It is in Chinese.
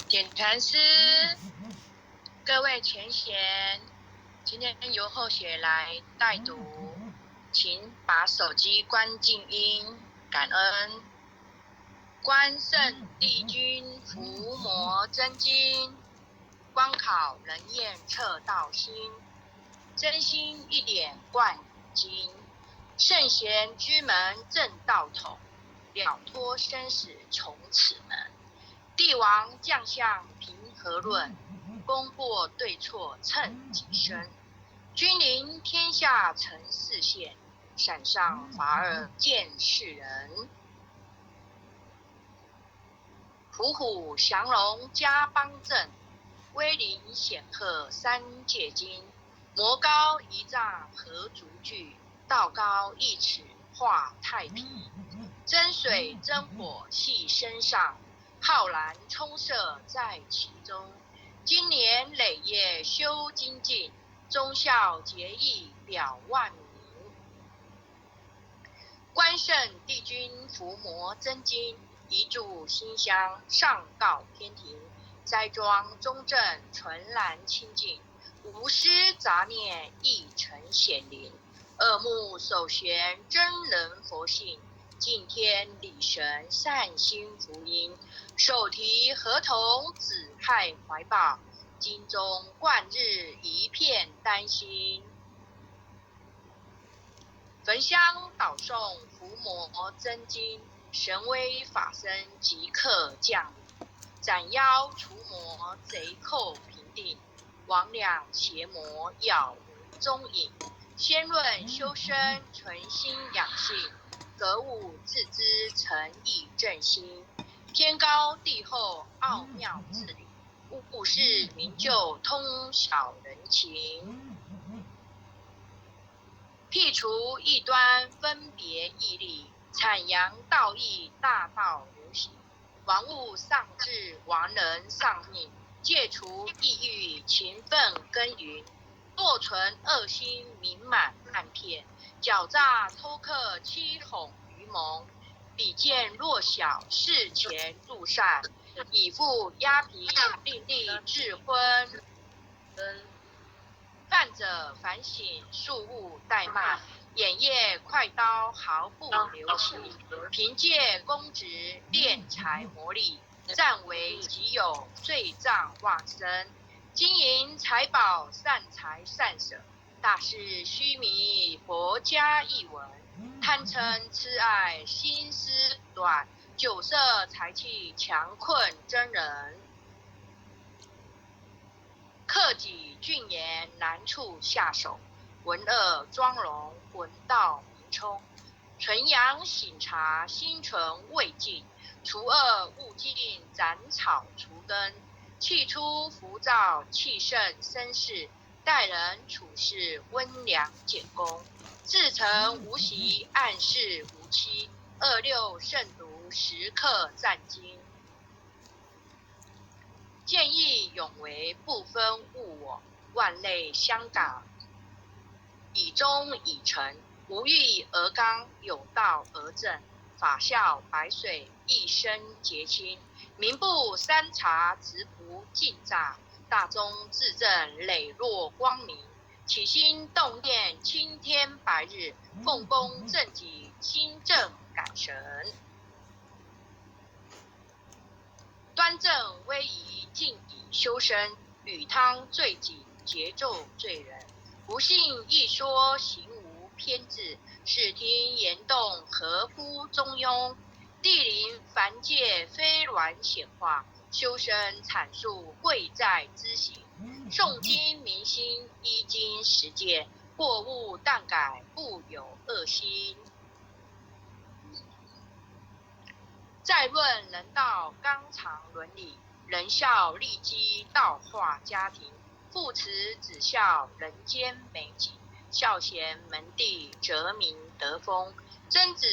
点禅师，各位前贤，今天由后学来代读，请把手机关静音，感恩。观圣帝君伏魔真经，观考人验测道心，真心一点贯经，圣贤居门正道统，了脱生死从此门。帝王将相评和论，功过对错称己身。君临天下成四县，闪上法尔见世人。虎虎降龙家邦正，威灵显赫三界经。魔高一丈何足惧，道高一尺化太平。真水真火系身上，浩然充塞在其中。经年累月修精进，忠孝节义表万民。观圣帝君伏魔真经，一炷馨香上告天庭。斋庄中正纯然清净，无私杂念亦成显灵。恶目首悬真人佛性，敬天理神善心福音。手提合同子亥怀抱，金钟贯日一片丹心。焚香导诵伏魔真经，神威法身即刻降临。斩妖除魔贼寇平定，魍魉邪魔杳无踪影。先论修身存心养性，格物致知诚意正心。天高地厚奥妙治理，物事明就通晓人情。辟除异端分别义利，阐扬道义大道如行。玩物丧志亡人丧命，戒除抑郁勤奋耕耘。若存恶心名满暗骗，狡诈偷克欺哄愚蒙。比见弱小视钱入善，以富压贫另立智昏。犯者反省恕勿怠慢，眼业快刀毫不留情。凭借公职敛财磨利，占为己有罪障旺生。金银财宝善财善舍，大事须弥佛家一闻。贪嗔痴爱心思短，酒色财气强困真人。克己峻严难处下手，文恶妆容文道明冲。纯阳醒察心存未尽，除恶务尽斩草除根。气出浮躁气盛生事，待人处事温良俭恭。自诚无习暗示无欺，二六慎独时刻战经。见义勇为不分物我，万类相感以忠以诚。无欲而刚，有道而正，法效百水，一生洁清。民不三察直不尽诈，大宗至正磊落光明。起心动念青天白日，奉公正己心正感神。端正威仪静以修身，与汤醉己节奏醉人。不信一说行无偏执，视听言动合乎中庸。地灵凡界非鸾显化，修身阐述贵在知行。诵经明心依经实践，过误淡改不有恶心。再论人道纲常伦理，仁孝利基道化家庭。父慈子孝人间美景，孝贤门第哲明德风。曾子